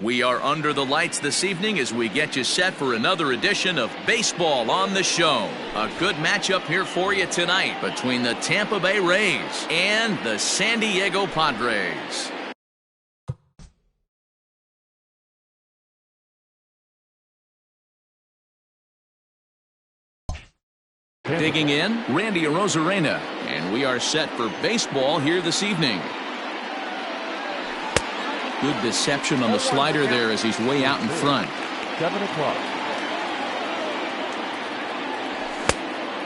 We are under the lights this evening as we get you set for another edition of Baseball on the Show. A good matchup here for you tonight between the Tampa Bay Rays and the San Diego Padres. Digging in, Randy Arozarena, and we are set for baseball here this evening. Good deception on the slider there as he's way out in front. 7 o'clock.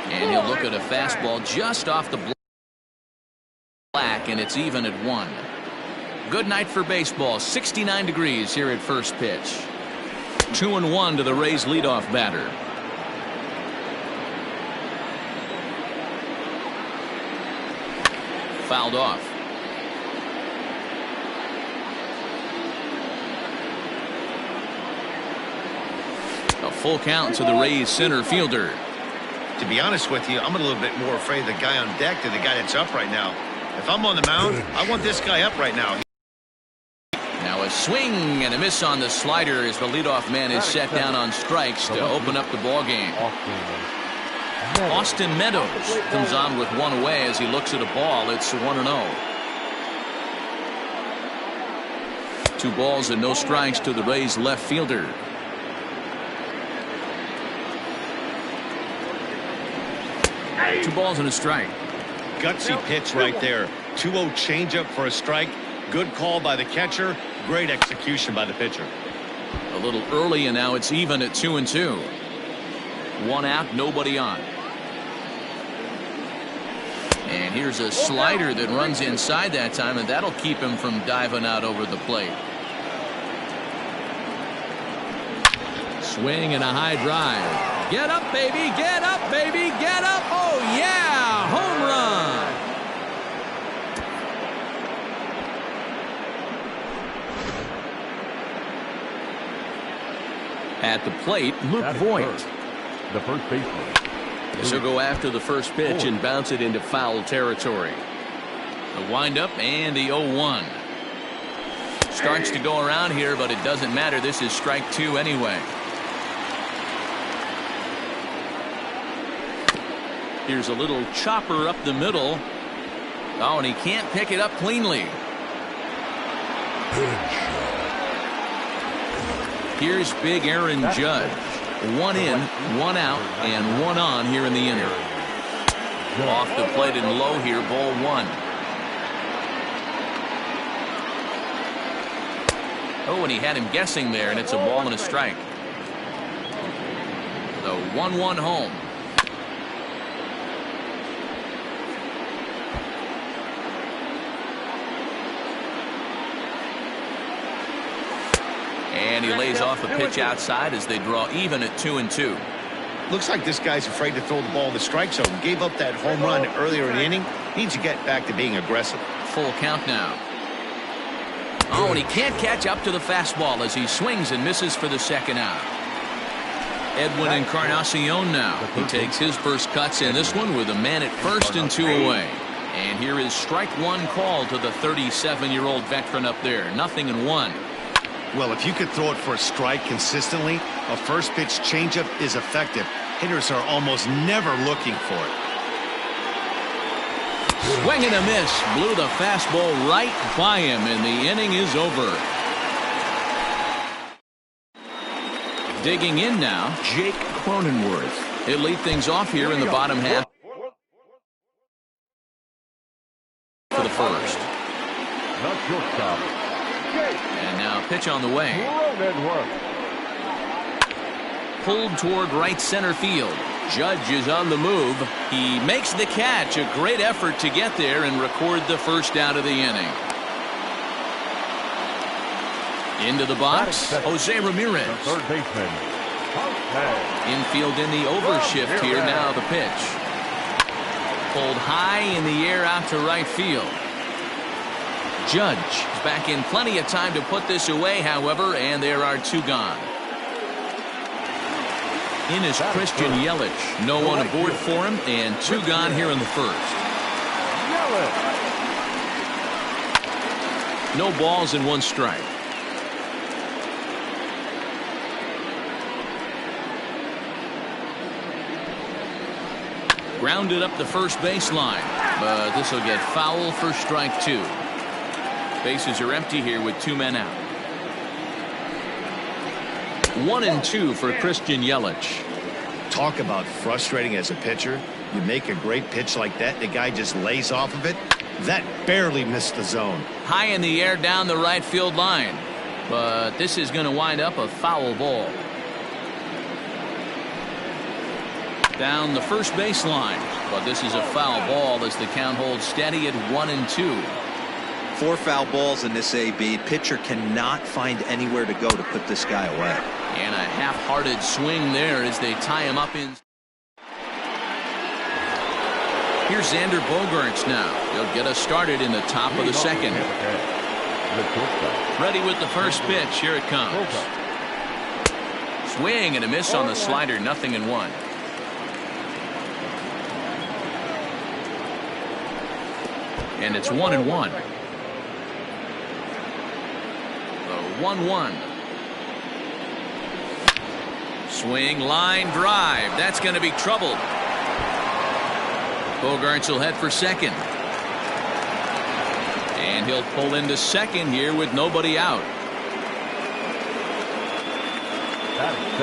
And he'll look at a fastball just off the black, and it's even at 1. Good night for baseball. 69 degrees here at first pitch. 2-1 to the Rays leadoff batter. Fouled off. A full count to the Rays center fielder. To be honest with you, I'm a little bit more afraid of the guy on deck than the guy that's up right now. If I'm on the mound, I want this guy up right now. Now a swing and a miss on the slider as the leadoff man is set down on strikes to open up the ball game. Austin Meadows comes on with one away as he looks at a ball. It's 1-0. 2 balls and no strikes to the Rays left fielder. Two balls and a strike. Gutsy pitch right there. 2-0 changeup for a strike. Good call by the catcher. Great execution by the pitcher. A little early, and now it's even at 2-2. 1 out, nobody on. And here's a slider that runs inside that time, and that'll keep him from diving out over the plate. Swing and a high drive. Get up, baby, get up, baby, get up. Oh, yeah, home run. At the plate, Luke Voigt. The first baseman. This will go after the first pitch and bounce it into foul territory. The windup and the 0-1. Starts to go around here, but it doesn't matter. This is strike 2 anyway. Here's a little chopper up the middle. Oh, and he can't pick it up cleanly. Here's big Aaron Judge. 1 in, 1 out, and 1 on here in the inning. Off the plate and low here, ball 1. Oh, and he had him guessing there, and it's a ball and a strike. The 1-1 home. And he lays off a pitch outside as they draw even at 2-2. Looks like this guy's afraid to throw the ball in the strike zone. Gave up that home run earlier in the inning. Needs to get back to being aggressive. Full count now. Oh, and he can't catch up to the fastball as he swings and misses for the second out. Edwin Encarnacion now. He takes his first cuts in this one with a man at first and 2 away. And here is strike 1 call to the 37-year-old veteran up there. 0-1. Well, if you could throw it for a strike consistently, a first pitch changeup is effective. Hitters are almost never looking for it. Swing and a miss. Blew the fastball right by him, and the inning is over. Digging in now, Jake Cronenworth. He'll lead things off here in the bottom half for the first. Not shortstop. And now pitch on the way. Pulled toward right center field. Judge is on the move. He makes the catch. A great effort to get there and record the first out of the inning. Into the box, Jose Ramirez. Third baseman. Infield in the overshift here. Now the pitch. Pulled high in the air out to right field. Judge is back in plenty of time to put this away, however, and there are 2 gone. In is Christian Yelich. No one aboard for him, and 2 gone here in the first. No balls and 1 strike. Grounded up the first baseline, but this will get foul for strike 2. Bases are empty here with 2 men out. 1-2 for Christian Yelich. Talk about frustrating as a pitcher. You make a great pitch like that, the guy just lays off of it. That barely missed the zone. High in the air down the right field line, but this is going to wind up a foul ball. Down the first baseline, but this is a foul ball as the count holds steady at 1-2. 4 foul balls in this AB. Pitcher cannot find anywhere to go to put this guy away. And a half-hearted swing there as they tie him up in. Here's Xander Bogaerts now. He'll get us started in the top of the second. Ready with the first pitch. Here it comes. Swing and a miss on the slider. 0-1. And it's 1-1. The 1-1. Swing, line drive. That's going to be trouble. Bogaerts will head for second. And he'll pull into second here with nobody out.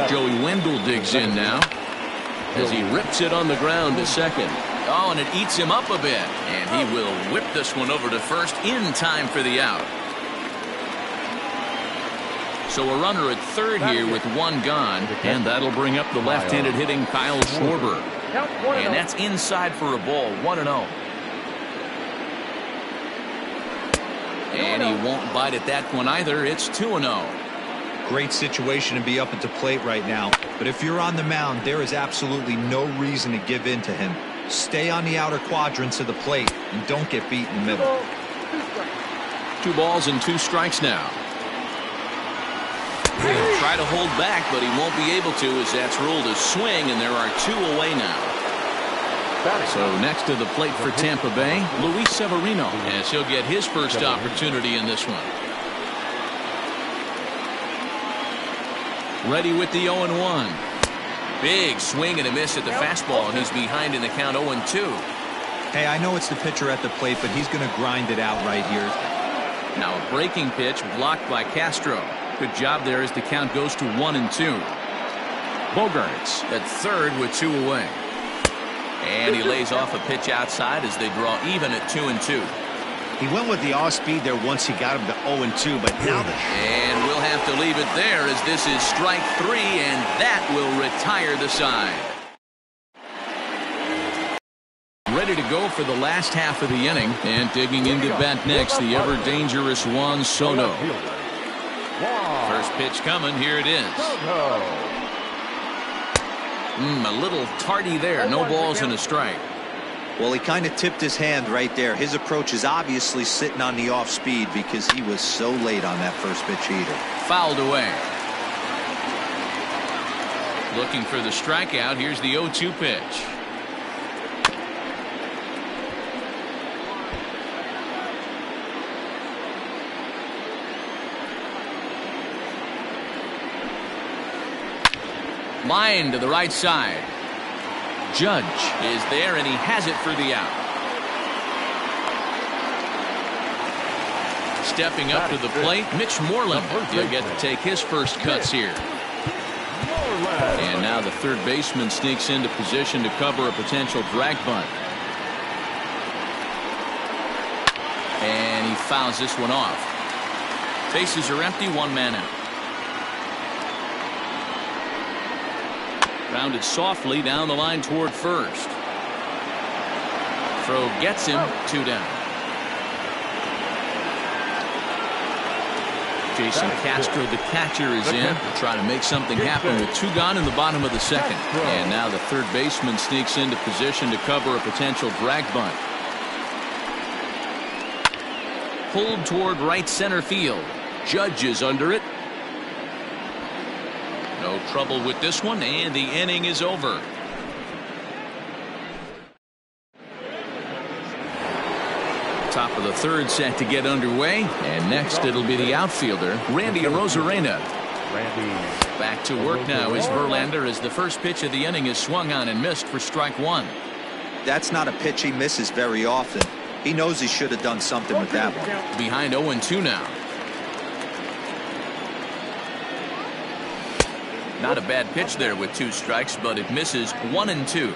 Joey Wendell digs in now as he rips it on the ground to second. Oh, and it eats him up a bit. And he will whip this one over to first in time for the out. So a runner at third here with 1 gone. And that'll bring up the left-handed hitting Kyle Schwarber. And that's inside for a ball. 1-0. And he won't bite at that one either. It's 2-0. Great situation to be up at the plate right now. But if you're on the mound, there is absolutely no reason to give in to him. Stay on the outer quadrants of the plate and don't get beat in the middle. 2 balls and 2 strikes now. He'll try to hold back, but he won't be able to as that's ruled a swing, and there are 2 away now. So next to the plate for Tampa Bay, Luis Severino, as he'll get his first opportunity in this one. Ready with the 0-1. Big swing and a miss at the fastball, and he's behind in the count 0-2. Hey, I know it's the pitcher at the plate, but he's going to grind it out right here. Now a breaking pitch blocked by Castro. Good job there as the count goes to 1-2. Bogaerts at third with 2 away. And he lays off a pitch outside as they draw even at 2-2. He went with the off-speed there once he got him to 0-2, but now and we'll have to leave it there as this is strike 3, and that will retire the side. Ready to go for the last half of the inning, and digging into bat next, the ever-dangerous Juan Soto. First pitch coming, here it is. A little tardy there, no balls and a strike. Well, he kind of tipped his hand right there. His approach is obviously sitting on the off speed because he was so late on that first pitch heater. Fouled away. Looking for the strikeout. Here's the 0-2 pitch. Line to the right side. Judge is there, and he has it for the out. Stepping up to the plate, Mitch Moreland. He'll get to take his first cuts here. And now the third baseman sneaks into position to cover a potential drag bunt. And he fouls this one off. Bases are empty, 1 man out. Grounded softly down the line toward first. Throw gets him, 2 down. Jason Castro, the catcher, is in to try to make something happen with 2 gone in the bottom of the second. And now the third baseman sneaks into position to cover a potential drag bunt. Pulled toward right center field. Judge is under it. No trouble with this one, and the inning is over. Top of the third set to get underway, and next it'll be the outfielder, Randy Arozarena. Back to work now is Verlander as the first pitch of the inning is swung on and missed for strike 1. That's not a pitch he misses very often. He knows he should have done something with that one. Behind 0-2 now. Not a bad pitch there with 2 strikes, but it misses 1-2.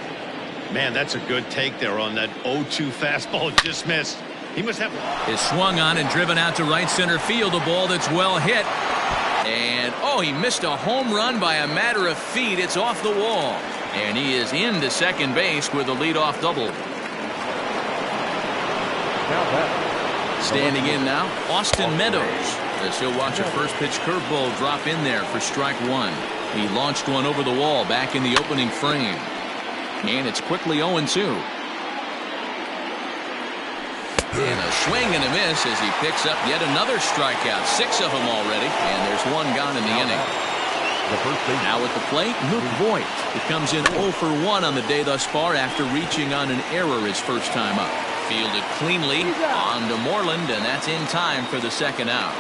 Man, that's a good take there on that 0-2 fastball just missed. He must have... Is swung on and driven out to right center field. A ball that's well hit. And, oh, he missed a home run by a matter of feet. It's off the wall. And he is into second base with a leadoff double. Standing in now, Austin Meadows, as he'll watch a first pitch curveball drop in there for strike 1. He launched one over the wall back in the opening frame. And it's quickly 0-2. And a swing and a miss as he picks up yet another strikeout. 6 of them already, and there's 1 gone in the inning. Now at the plate, Luke Voigt. He comes in 0 for 1 on the day thus far after reaching on an error his first time up. Fielded cleanly on to Moreland, and that's in time for the second out.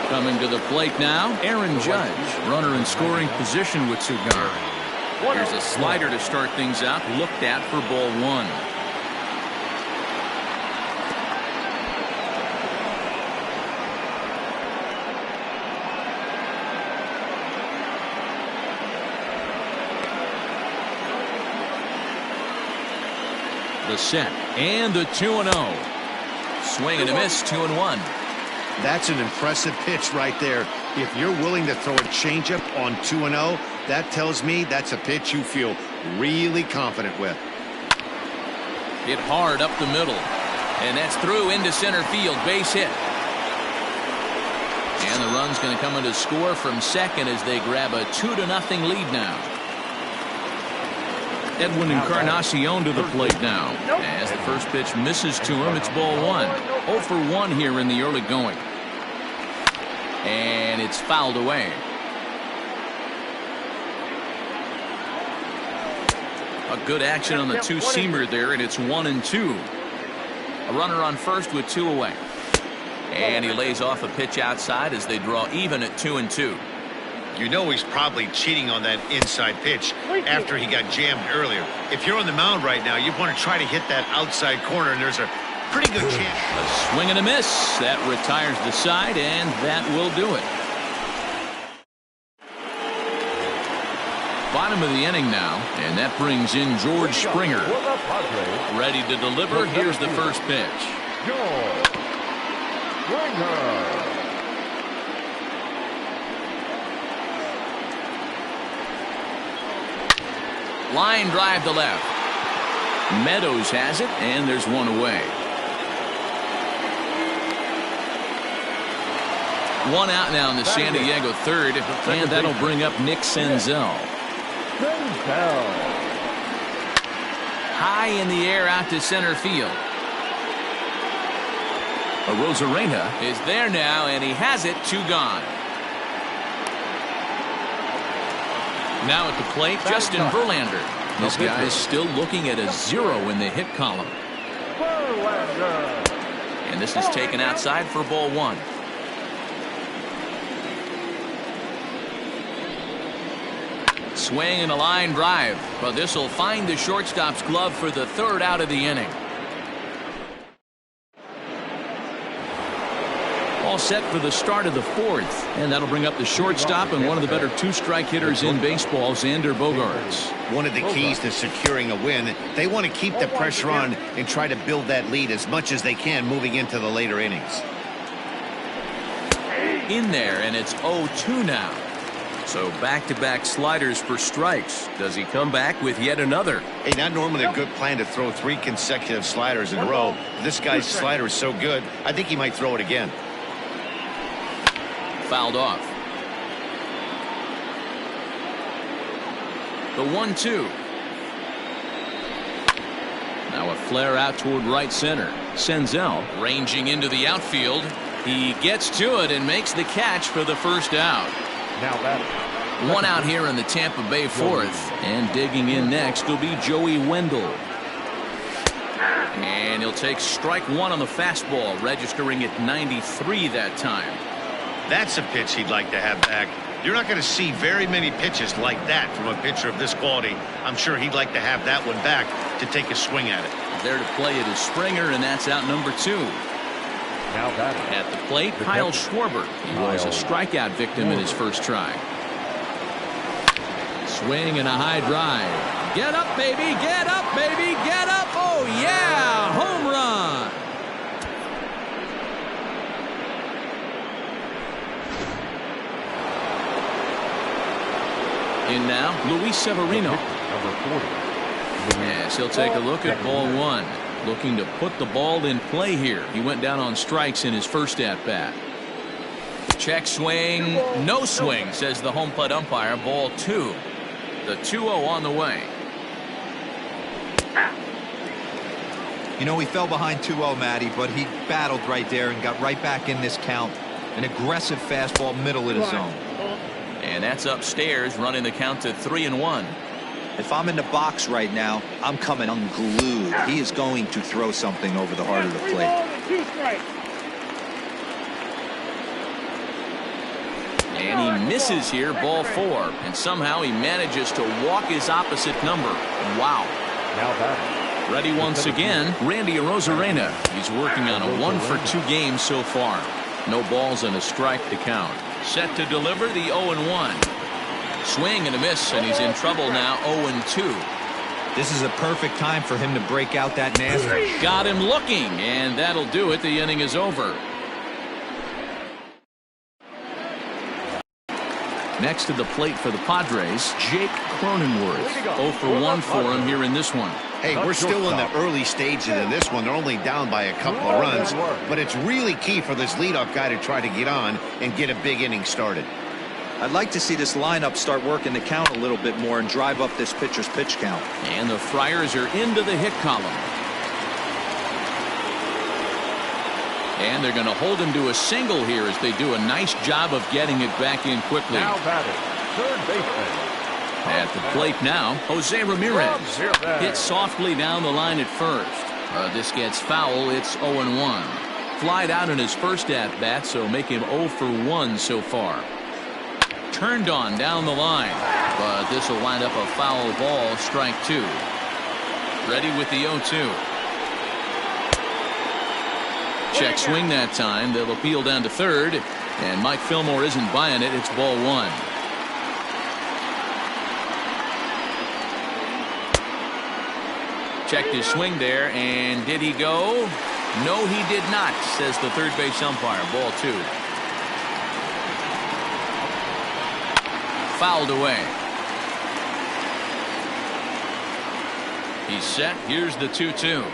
Coming to the plate now, Aaron Judge. Runner in scoring position with 2 gone. Here's a slider to start things out, looked at for ball 1. The set and the 2-0. Swing and a miss, 2-1. That's an impressive pitch right there. If you're willing to throw a changeup on 2-0, that tells me that's a pitch you feel really confident with. Hit hard up the middle, and that's through into center field. Base hit. And the run's going to come in to score from second as they grab a 2-0 lead now. Edwin Encarnacion to the plate now. As the first pitch misses to him, it's ball 1. 0 for 1 here in the early going. And it's fouled away. A good action on the 2-seamer there, and it's 1-2. A runner on first with 2 away. And he lays off a pitch outside as they draw even at 2-2. You know he's probably cheating on that inside pitch after he got jammed earlier. If you're on the mound right now, you want to try to hit that outside corner, and there's a pretty good chance. A swing and a miss. That retires the side, and that will do it. Bottom of the inning now, and that brings in George Springer. Ready to deliver. Here's the first pitch. George Springer. Line drive to left. Meadows has it, and there's 1 away. 1 out now in the San Diego third, and that'll bring up Nick Senzel. High in the air out to center field. Rosarena is there now, and he has it. 2 gone. Now at the plate, Justin Verlander. This guy is still looking at a 0 in the hit column. And this is taken outside for ball 1. Swing and a line drive, but this will find the shortstop's glove for the 3rd out of the inning. All set for the start of the 4th, and that'll bring up the shortstop and one of the better 2-strike hitters in baseball, Xander Bogaerts. One of the keys to securing a win, they want to keep the pressure on and try to build that lead as much as they can moving into the later innings. In there, and it's 0-2 now. So back-to-back sliders for strikes. Does he come back with yet another? Hey, not normally a good plan to throw 3 consecutive sliders in a row. This guy's slider is so good, I think he might throw it again. Fouled off. The 1-2. Now a flare out toward right center. Senzel ranging into the outfield. He gets to it and makes the catch for the first out. Now that 1 out here in the Tampa Bay 4th, and digging in next will be Joey Wendell. And he'll take strike 1 on the fastball, registering at 93 that time. That's a pitch he'd like to have back. You're not going to see very many pitches like that from a pitcher of this quality. I'm sure he'd like to have that one back to take a swing at it. There to play it is Springer, and that's out number 2. Now batting. At the plate, Kyle Schwarber. He was a strikeout victim in his first try. Swing and a high drive. Get up, baby! Get up, baby! Get up! Oh, yeah! Home run! In now, Luis Severino. Number 40. Yes, he'll take a look at ball 1. Looking to put the ball in play here. He went down on strikes in his first at-bat. Check swing. No swing, says the home plate umpire. Ball 2. The 2-0 on the way. You know, he fell behind 2-0, Matty, but he battled right there and got right back in this count. An aggressive fastball middle of the zone. And that's upstairs, running the count to 3-1. If I'm in the box right now, I'm coming unglued. He is going to throw something over the heart of the plate. And he misses here, ball 4. And somehow he manages to walk his opposite number. Wow. Now batting. Ready once again, Randy Arozarena. He's working on a 1-for-2 game so far. No balls and a strike to count. Set to deliver the 0-1. Swing and a miss, and he's in trouble now, 0-2. This is a perfect time for him to break out that nasty. Got him looking, and that'll do it. The inning is over. Next to the plate for the Padres, Jake Cronenworth. 0-for-1 for him here in this one. Hey, we're still in the early stages of this one. They're only down by a couple of runs, but it's really key for this leadoff guy to try to get on and get a big inning started. I'd like to see this lineup start working the count a little bit more and drive up this pitcher's pitch count. And the Friars are into the hit column. And they're going to hold him to a single here as they do a nice job of getting it back in quickly. Now batting. Third baseman. At the plate now, Jose Ramirez. Hit softly down the line at first. This gets foul. It's 0-1. Flied out in his first at-bat, so make him 0-for-1 so far. Turned on down the line, but this will wind up a foul ball, strike 2. Ready with the 0-2. Check swing that time. They'll appeal down to third, and Mike Fillmore isn't buying it. It's ball 1. Checked his swing there, and did he go? No, he did not, says the third base umpire. Ball 2. Fouled away. He's set. Here's the 2-2.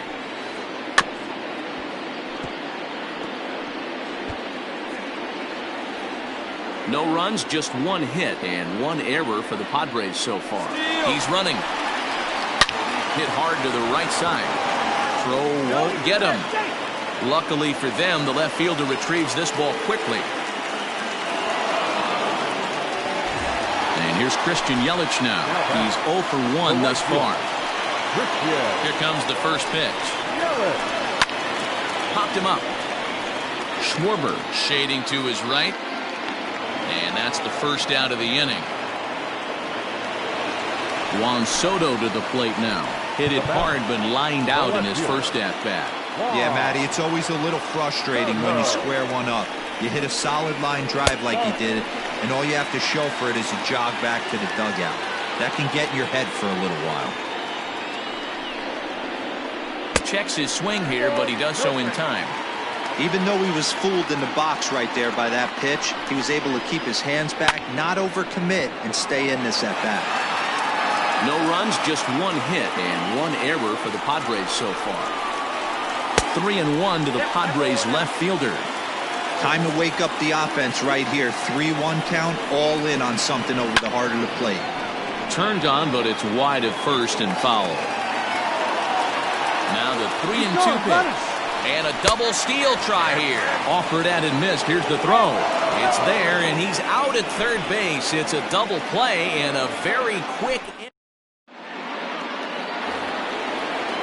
No runs, just 1 hit and 1 error for the Padres so far. He's running. Hit hard to the right side. Throw won't get him. Luckily for them, the left fielder retrieves this ball quickly. And here's Christian Yelich now. He's 0-for-1 thus far. Here comes the first pitch. Popped him up. Schwarber shading to his right. And that's the first out of the inning. Juan Soto to the plate now. Hit it hard but lined out in his first at-bat. Yeah, Matty, it's always a little frustrating when you square one up. You hit a solid line drive like he did, and all you have to show for it is a jog back to the dugout. That can get in your head for a little while. Checks his swing here, but he does so in time. Even though he was fooled in the box right there by that pitch, he was able to keep his hands back, not overcommit, and stay in this at-bat. No runs, just 1 hit and 1 error for the Padres so far. 3-1 to the Padres left fielder. Time to wake up the offense right here. 3-1 count, all in on something over the heart of the plate. Turned on, but it's wide at first and foul. Now the 3-2 pitch. And a double steal try here. Offered at and missed. Here's the throw. It's there, and he's out at third base. It's a double play and a very quick.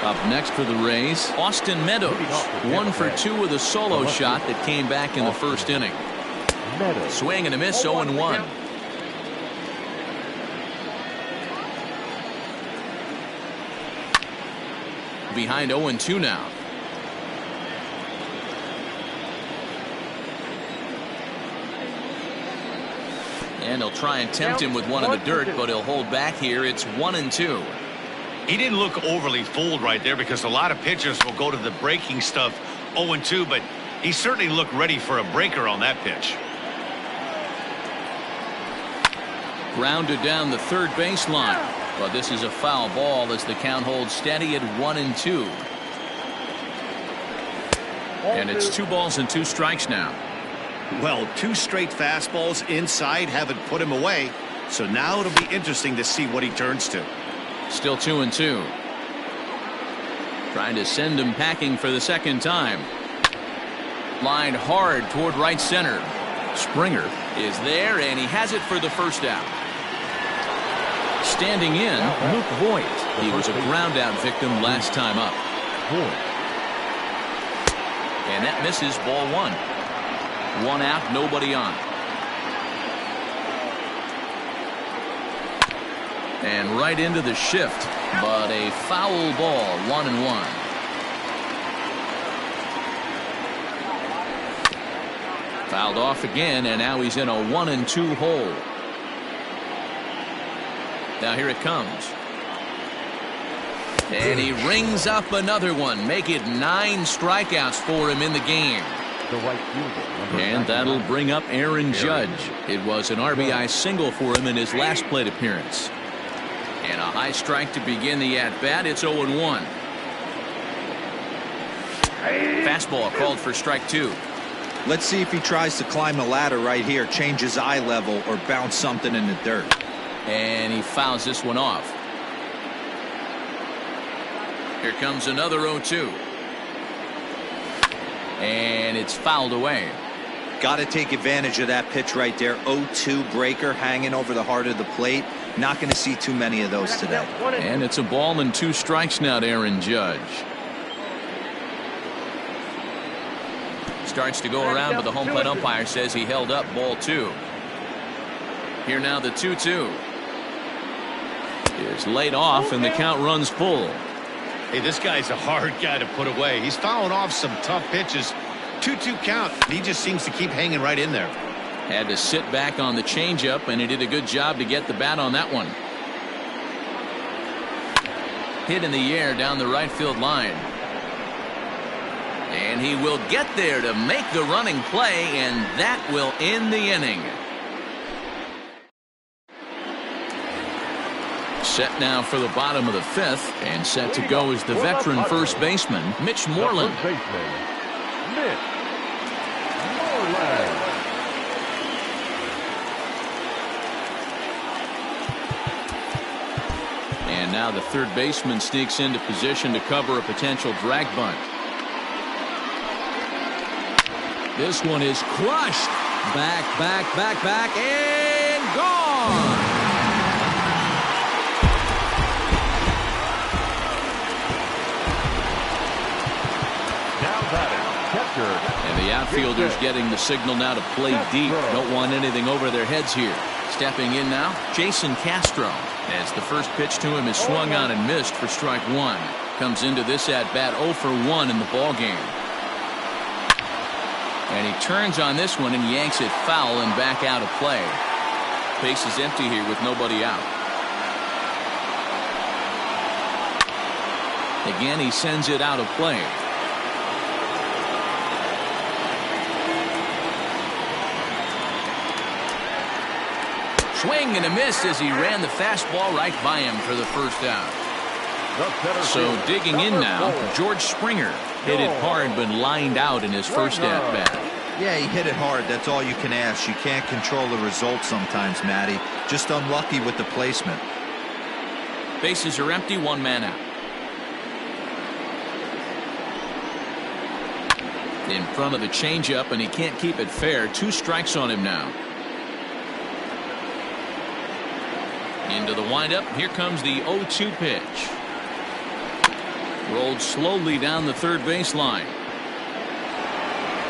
Up next for the Rays, Austin Meadows. 1-for-2 with a solo shot that came back in the first inning. Swing and a miss, 0-1. behind 0-2 now. And he'll try and tempt him with one in the dirt, but he'll hold back here. It's 1-2. He didn't look overly fooled right there because a lot of pitchers will go to the breaking stuff 0-2, but he certainly looked ready for a breaker on that pitch. Grounded down the third baseline. But this is a foul ball as the count holds steady at 1-2. And it's 2 balls and 2 strikes now. Well, 2 straight fastballs inside haven't put him away. So now it'll be interesting to see what he turns to. Still 2-2. Trying to send him packing for the second time. Lined hard toward right center. Springer is there, and he has it for the first out. Standing in, Luke Voigt. He was a ground-out victim last time up. And that misses, ball 1. 1 out, nobody on. And right into the shift, but a foul ball, 1-1. Fouled off again, and now he's in a 1-2 hole. Now here it comes. And he rings up another one. Make it 9 strikeouts for him in the game. The right fielder. And that'll bring up Aaron Judge. It was an RBI single for him in his last plate appearance. And a high strike to begin the at-bat. It's 0-1. Fastball called for strike 2. Let's see if he tries to climb the ladder right here, change his eye level, or bounce something in the dirt. And he fouls this one off. Here comes another 0-2. And it's fouled away. Got to take advantage of that pitch right there. 0-2 breaker hanging over the heart of the plate. Not going to see too many of those today. And it's a ball and 2 strikes now to Aaron Judge. Starts to go around, but the home plate umpire says he held up, ball 2. Here now the 2-2. Is laid off, and the count runs full. Hey, this guy's a hard guy to put away. He's fouling off some tough pitches. 2-2 count. He just seems to keep hanging right in there. Had to sit back on the changeup, and he did a good job to get the bat on that one. Hit in the air down the right field line. And he will get there to make the running play, and that will end the inning. Set now for the bottom of the 5th, and set to go is the veteran first baseman, Mitch Moreland. First baseman, Mitch Moreland. And now the third baseman sneaks into position to cover a potential drag bunt. This one is crushed. Back, and gone. And the outfielders getting the signal now to play deep. Don't want anything over their heads here. Stepping in now, Jason Castro. As the first pitch to him is swung on and missed for strike 1. Comes into this at-bat 0 for 1 in the ball game. And he turns on this one and yanks it foul and back out of play. Base is empty here with nobody out. Again, he sends it out of play. Swing and a miss as he ran the fastball right by him for the first out. So digging in now, George Springer. Hit it hard but lined out in his first at-bat. Yeah, he hit it hard. That's all you can ask. You can't control the result sometimes, Matty. Just unlucky with the placement. Bases are empty, 1 man out. In front of the changeup, and he can't keep it fair. 2 strikes on him now. Into the windup. Here comes the 0-2 pitch. Rolled slowly down the third baseline.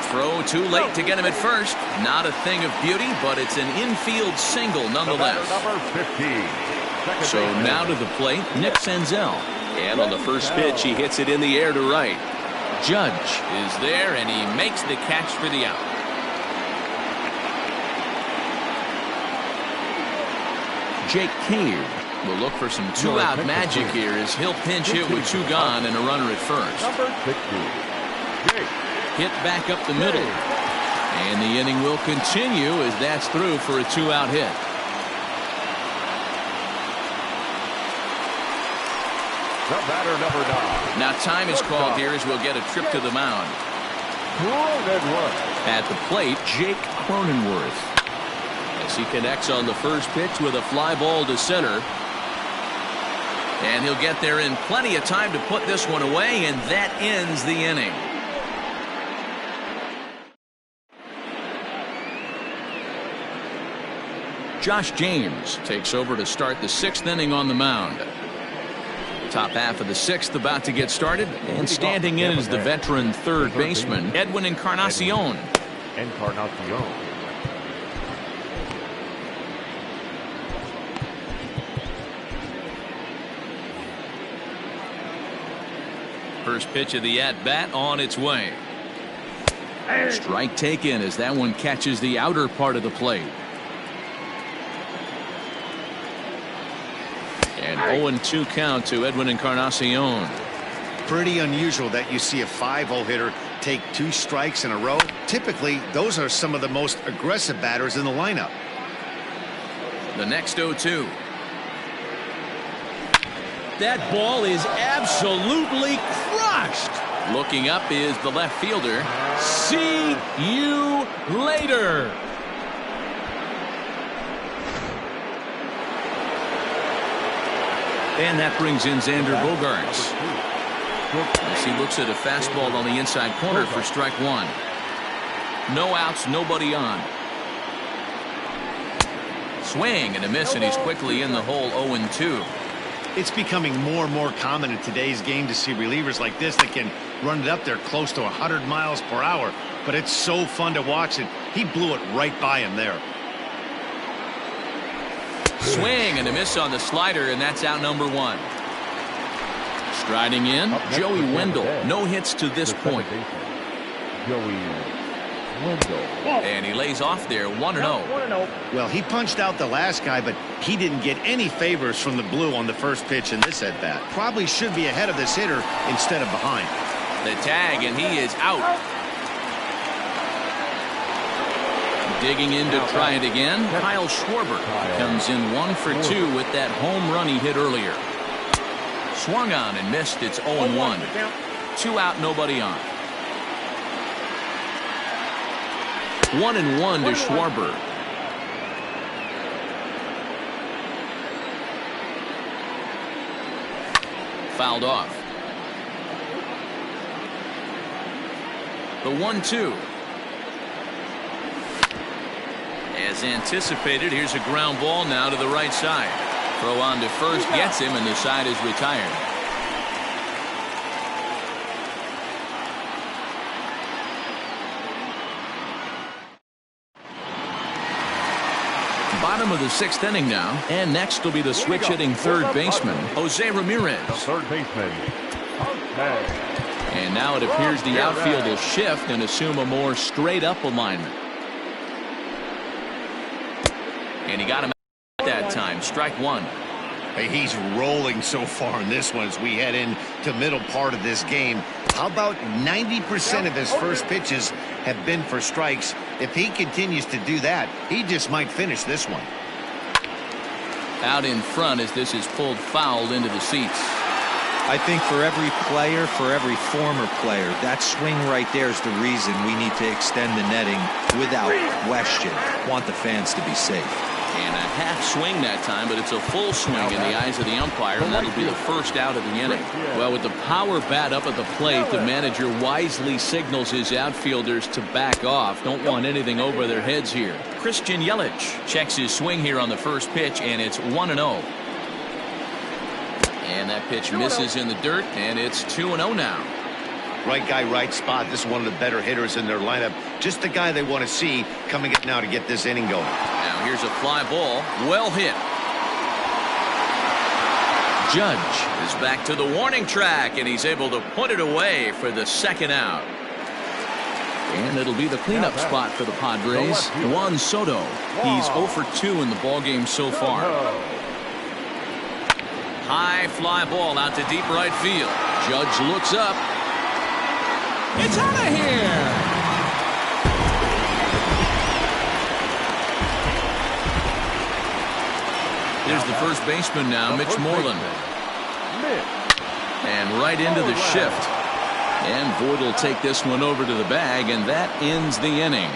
Throw too late to get him at first. Not a thing of beauty, but it's an infield single nonetheless. Number 15. So now to the plate, Nick Senzel. And on the first pitch, he hits it in the air to right. Judge is there, and he makes the catch for the out. Jake Cave will look for some two-out magic here as he'll pinch hit with two gone and a runner at first. Hit back up the middle. And the inning will continue as that's through for a two-out hit. The batter, number 9. Now time is called here as we'll get a trip to the mound. At the plate, Jake Cronenworth. As he connects on the first pitch with a fly ball to center. And he'll get there in plenty of time to put this one away, and that ends the inning. Josh James takes over to start the 6th inning on the mound. Top half of the 6th about to get started, and standing in is the veteran third baseman, Edwin Encarnacion. First pitch of the at-bat on its way. Strike taken as that one catches the outer part of the plate. And 0-2 count to Edwin Encarnacion. Pretty unusual that you see a 5-0 hitter take 2 strikes in a row. Typically, those are some of the most aggressive batters in the lineup. The next 0-2. That ball is absolutely crushed. Looking up is the left fielder. See you later. And that brings in Xander Bogaerts. As he looks at a fastball on the inside corner for strike 1. No outs, nobody on. Swing and a miss, and he's quickly in the hole. 0-2. It's becoming more and more common in today's game to see relievers like this that can run it up there close to 100 miles per hour. But it's so fun to watch it. He blew it right by him there. Swing and a miss on the slider, and that's out number 1. Striding in, Joey Wendell. No hits to this point. Joey Wendell. And he lays off there, 1-0. Well, he punched out the last guy, but he didn't get any favors from the blue on the first pitch in this at-bat. Probably should be ahead of this hitter instead of behind. The tag, and he is out. Digging in to try it again, Kyle Schwarber comes in 1 for 2 with that home run he hit earlier. Swung on and missed. It's 0-1. 2 out, nobody on. 1-1 to Schwarber. Fouled off. The 1-2. As anticipated, here's a ground ball now to the right side. Throw on to first gets him, and the side is retired. Bottom of the 6th inning now, and next will be the switch hitting third baseman, Jose Ramirez. Third baseman. And now it appears the outfield will shift and assume a more straight up alignment. And he got him at that time. Strike 1. Hey, he's rolling so far in this one as we head into middle part of this game. How about 90% of his first pitches have been for strikes? If he continues to do that, he just might finish this one. Out in front as this is pulled foul into the seats. I think for every player, for every former player, that swing right there is the reason we need to extend the netting without question. Want the fans to be safe. And a half swing that time, but it's a full swing in the eyes of the umpire, and that'll be the first out of the inning. Well, with the power bat up at the plate, the manager wisely signals his outfielders to back off. Don't want anything over their heads here. Christian Yelich checks his swing here on the first pitch, and it's 1-0. And that pitch misses in the dirt, and it's 2-0 now. Right guy, right spot. This is one of the better hitters in their lineup. Just the guy they want to see coming up now to get this inning going. Now here's a fly ball. Well hit. Judge is back to the warning track, and he's able to put it away for the second out. And it'll be the cleanup spot for the Padres. Juan Soto. He's 0 for 2 in the ballgame so far. High fly ball out to deep right field. Judge looks up. It's out of here. Here's the first baseman now, Mitch Moreland. And right into the shift. And Voit will take this one over to the bag, and that ends the inning.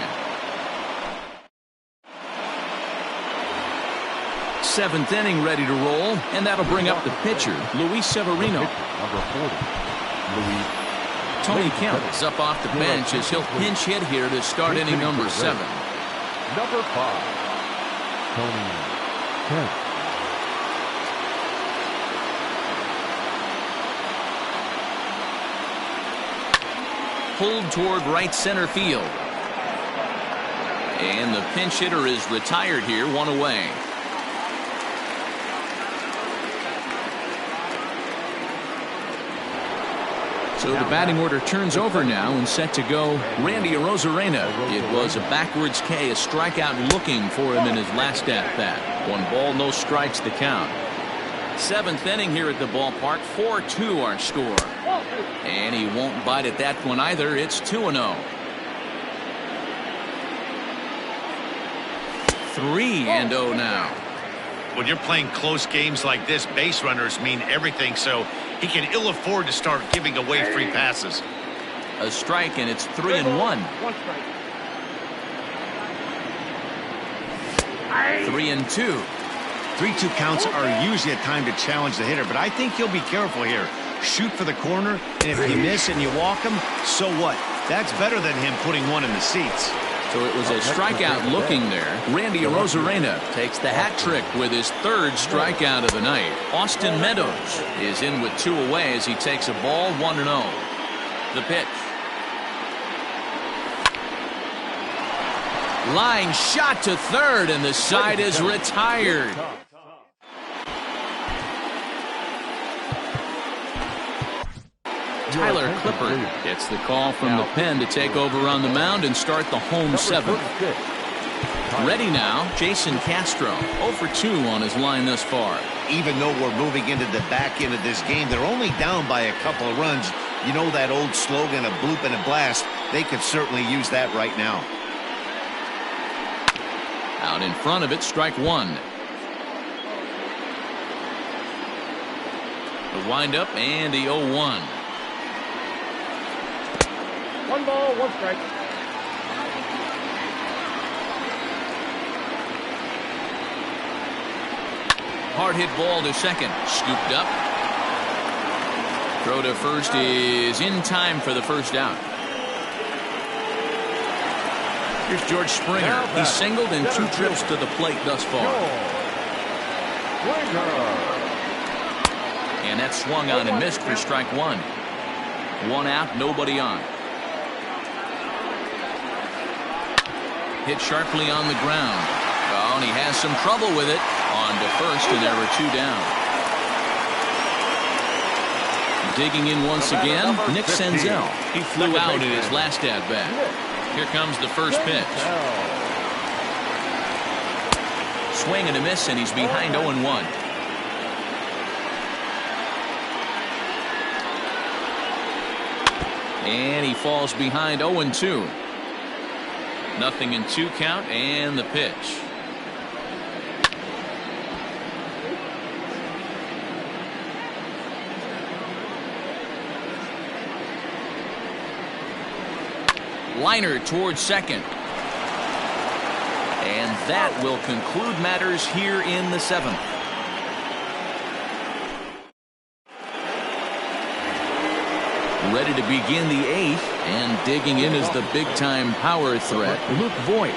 7th inning ready to roll, and that'll bring up the pitcher, Luis Severino. Number 40, Luis. Tony Kemp is up off the bench as he'll pinch hit here to start inning number 7. Number 5, Tony Kemp. Pulled toward right center field. And the pinch hitter is retired here, 1 away. So the batting order turns over now and set to go Randy Arozarena. It was a backwards K, a strikeout looking for him in his last at-bat. 1 ball, no strikes the count. 7th inning here at the ballpark, 4-2 our score. And he won't bite at that one either. It's 2-0. 3-0 now. When you're playing close games like this, base runners mean everything, so he can ill afford to start giving away free passes. A strike, and it's 3-1. 3-2. 3-2 counts are usually a time to challenge the hitter, but I think he'll be careful here. Shoot for the corner, and if you miss and you walk him, so what? That's better than him putting one in the seats. So it was a strikeout looking there. Randy Arozarena takes the hat trick with his 3rd strikeout of the night. Austin Meadows is in with 2 away as he takes a ball, 1-0. The pitch. Line shot to 3rd, and the side is retired. Tyler Clippard gets the call from the pen to take over on the mound and start the home 7th. Ready now, Jason Castro, 0 for 2 on his line thus far. Even though we're moving into the back end of this game, they're only down by a couple of runs. You know that old slogan, a bloop and a blast. They could certainly use that right now. Out in front of it, strike 1. The windup and the 0-1. 1 ball, 1 strike. Hard hit ball to second. Scooped up. Throw to first is in time for the first out. Here's George Springer. He's singled in 2 trips to the plate thus far. And that swung on and missed for strike 1. 1 out, nobody on. Hit sharply on the ground. Oh, and he has some trouble with it. On to first, and there were 2 down. Digging in once again, Nick Senzel. He flew out in his last at-bat. Here comes the first pitch. Swing and a miss, and he's behind 0-1. And he falls behind 0-2. 0-2 count, and the pitch. Liner towards second. And that will conclude matters here in the 7th. Ready to begin the 8th, and digging in is the big-time power threat, Luke Voit.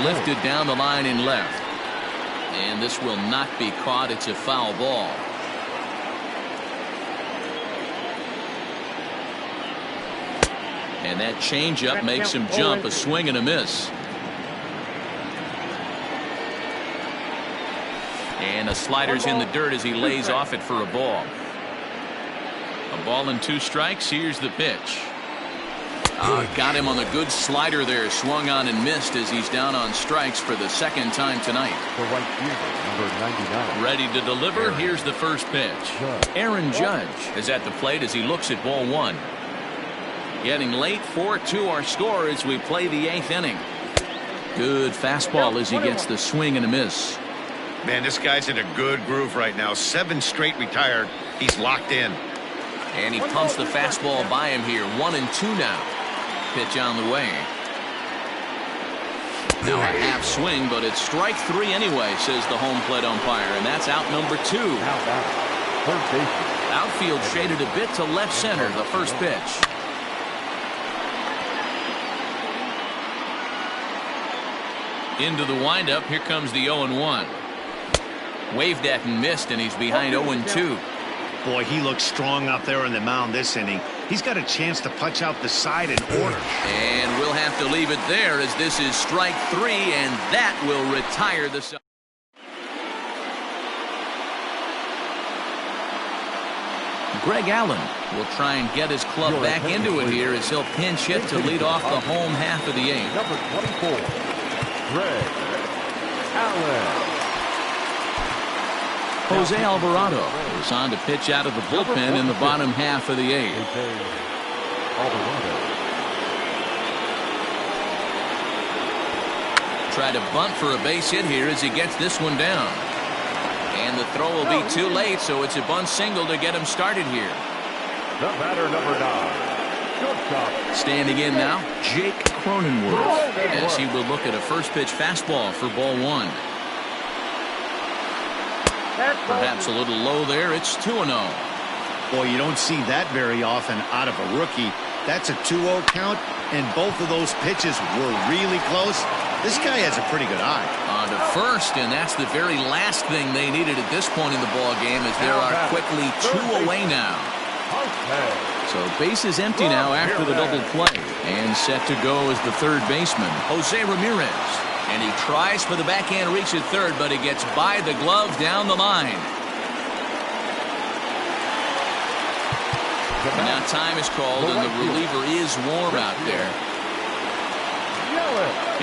Lifted down the line in left. And this will not be caught. It's a foul ball. And that changeup makes him jump. A swing and a miss. And a slider's in the dirt as he lays off it for a ball. A ball and 2 strikes. Here's the pitch. Got him on the good slider there. Swung on and missed as he's down on strikes for the 2nd time tonight. The right fielder, number 99. Ready to deliver. Here's the first pitch. Aaron Judge is at the plate as he looks at ball 1. Getting late. 4-2 our score as we play the 8th inning. Good fastball as he gets the swing and a miss. Man, this guy's in a good groove right now. 7 straight retired. He's locked in. And he pumps the fastball by him here. 1-2 now. Pitch on the way. Now a half swing, but it's strike 3 anyway, says the home plate umpire, and that's out number 2. Third baseman. Outfield shaded a bit to left center, the first pitch. Into the windup, here comes the 0-1. Waved at and missed, and he's behind 0-2. Boy, he looks strong out there on the mound this inning. He's got a chance to punch out the side in order. And we'll have to leave it there as this is strike 3, and that will retire the side. Greg Allen will try and get his club back into it here as he'll pinch hit to lead off the home half of the 8th. Number 24, Greg Allen. Jose Alvarado is on to pitch out of the bullpen in the bottom half of the 8th. Try to bunt for a base hit here as he gets this one down. And the throw will be too late, so it's a bunt single to get him started here. The batter, number 9, shortstop. Standing in now, Jake Cronenworth, as he will look at a first pitch fastball for ball 1. Perhaps a little low there. It's 2-0. Boy, you don't see that very often out of a rookie. That's a 2-0 count, and both of those pitches were really close. This guy has a pretty good eye. On to first, and that's the very last thing they needed at this point in the ball game, as there are quickly 2 away now. So base is empty now after the double play, and set to go is the third baseman, Jose Ramirez. And he tries for the backhand reach at third, but he gets by the glove down the line. And now time is called, and the reliever is warm out there.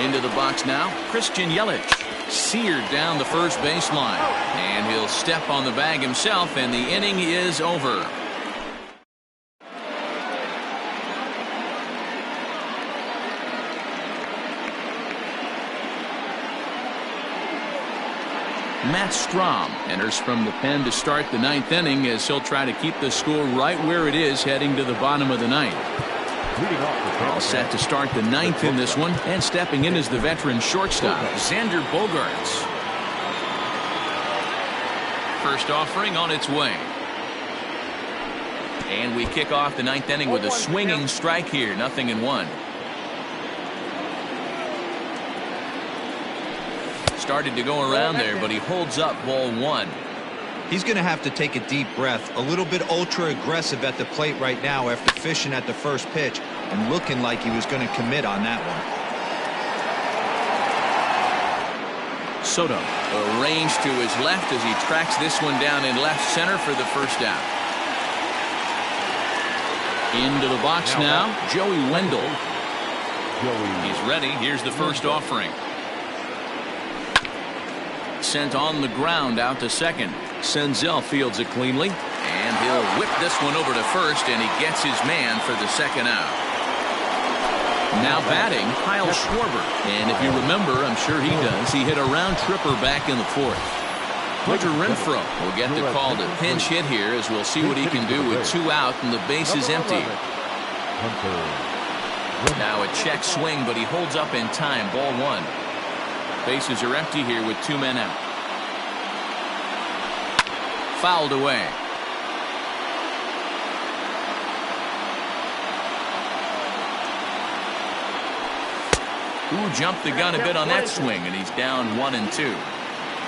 Into the box now, Christian Yelich. Seared down the first baseline. And he'll step on the bag himself, and the inning is over. Matt Strom enters from the pen to start the 9th inning as he'll try to keep the score right where it is heading to the bottom of the 9th. All set to start the 9th in this one, and stepping in is the veteran shortstop, Xander Bogaerts. First offering on its way. And we kick off the 9th inning with a swinging strike here, 0-1. Started to go around there, but he holds up ball 1. He's going to have to take a deep breath. A little bit ultra aggressive at the plate right now after fishing at the first pitch and looking like he was going to commit on that one. Soto arranged to his left as he tracks this one down in left center for the first out. Into the box now, Joey Wendell. He's ready. Here's the first offering. Sent on the ground out to second. Senzel fields it cleanly, and he'll whip this one over to first, and he gets his man for the second out. Now batting, Kyle Schwarber. And if you remember, I'm sure he does, he hit a round tripper back in the 4th. Hunter Renfroe will get the call to pinch hit here, as we'll see what he can do with 2 out and the base is empty. Now a check swing, but he holds up in time. Ball 1. Bases are empty here with 2 men out. Fouled away. Ooh, jumped the gun a bit on that swing, and he's down 1-2.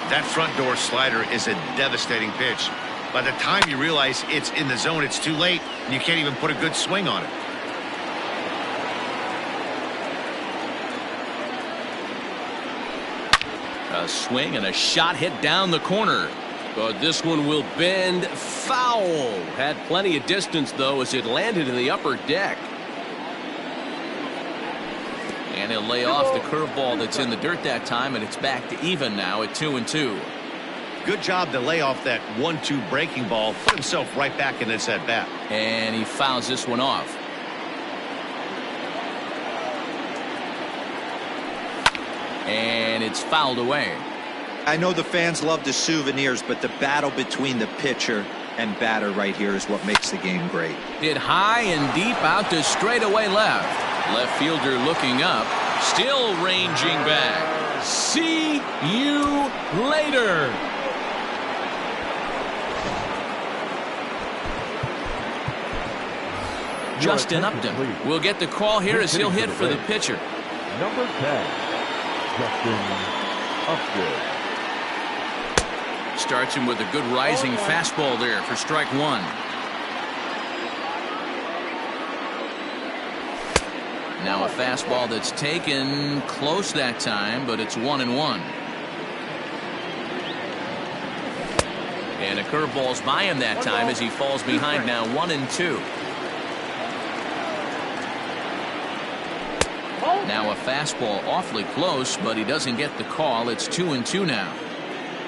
That front door slider is a devastating pitch. By the time you realize it's in the zone, it's too late, and you can't even put a good swing on it. A swing and a shot hit down the corner. But this one will bend foul. Had plenty of distance, though, as it landed in the upper deck. And he'll lay off the curveball that's in the dirt that time, and it's back to even now at 2-2. Good job to lay off that 1-2 breaking ball. Put himself right back in this at bat. And he fouls this one off. And it's fouled away. I know the fans love the souvenirs, but the battle between the pitcher and batter right here is what makes the game great. Hit high and deep out to straightaway left. Left fielder looking up, still ranging back. See you later. Justin Upton will get the call here as he'll hit for the pitcher. Number 10, Justin Upton. Starts him with a good rising fastball there for strike one. Now a fastball that's taken close that time, but it's 1-1. And a curveball's by him that time as he falls behind now 1-2. Now a fastball awfully close, but he doesn't get the call. It's 2-2 now.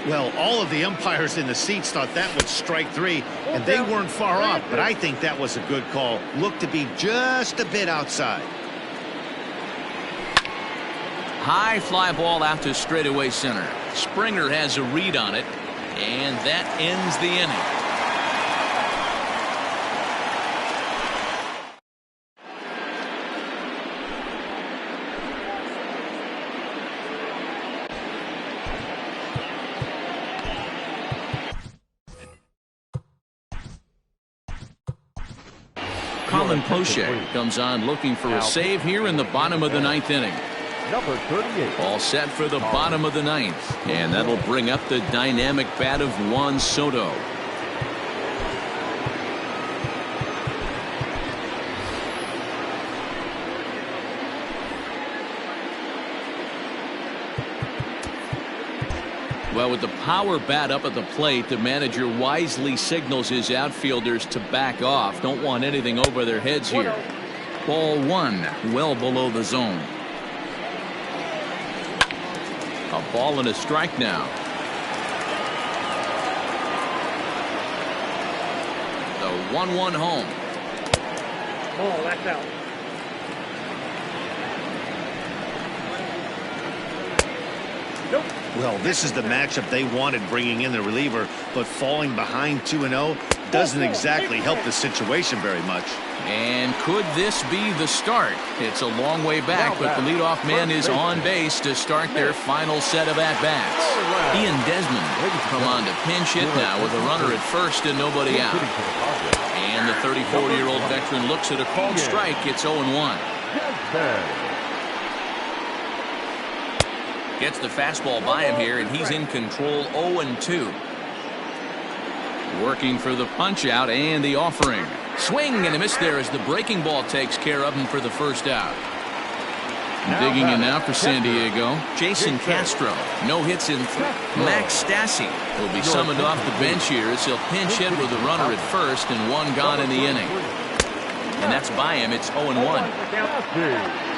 Well, all of the umpires in the seats thought that was strike three, and they weren't far off, but I think that was a good call. Looked to be just a bit outside. High fly ball out to straightaway center. Springer has a read on it, and that ends the inning. Colin Poche comes on looking for a save here in the bottom of the ninth inning. Number 38. All set for the bottom of the ninth. And that'll bring up the dynamic bat of Juan Soto. Well, with the power bat up at the plate, the manager wisely signals his outfielders to back off. Don't want anything over their heads here. Ball one, well below the zone. A ball and a strike now. The 1-1 home. Oh, that's out. Well, this is the matchup they wanted, bringing in the reliever, but falling behind 2-0 doesn't exactly help the situation very much. And could this be the start? It's a long way back, but the leadoff man is on base to start their final set of at-bats. Ian Desmond come on to pinch hit now with a runner at first and nobody out. And the 34-year-old veteran looks at a called strike. It's 0-1. Gets the fastball by him here, and he's in control. 0-2. Working for the punch out and the offering. Swing and a miss there as the breaking ball takes care of him for the first out. Digging in now for San Diego, Jason Castro. No hits in three. Max Stassi will be summoned off the bench here as he'll pinch hit with a runner at first and one gone in the inning. And that's by him. It's 0-1.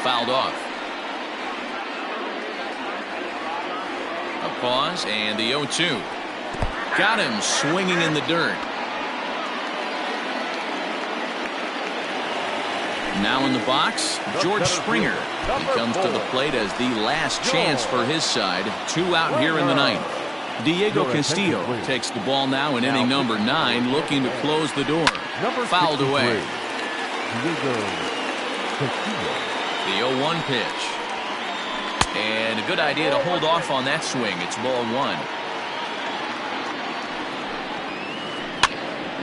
Fouled off. A pause and the 0-2. Got him swinging in the dirt. Now in the box, George Springer. He comes to the plate as the last chance for his side. 2 out here in the ninth. Diego Castillo takes the ball now in inning number 9, looking to close the door. Fouled away. The 0-1 pitch. And a good idea to hold off on that swing. It's ball 1.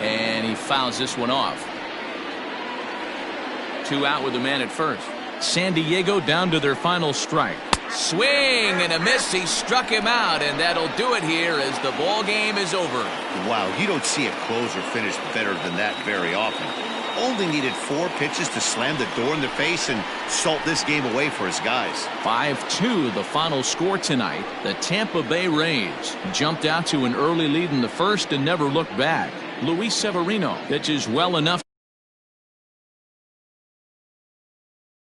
And he fouls this one off. 2 out with the man at first. San Diego down to their final strike. Swing and a miss. He struck him out, and that'll do it here as the ball game is over. Wow, you don't see a closer finish better than that very often. only needed 4 pitches to slam the door in their face and salt this game away for his guys. 5-2 the final score tonight. The Tampa Bay Rays jumped out to an early lead in the first and never looked back. Luis Severino pitches well enough.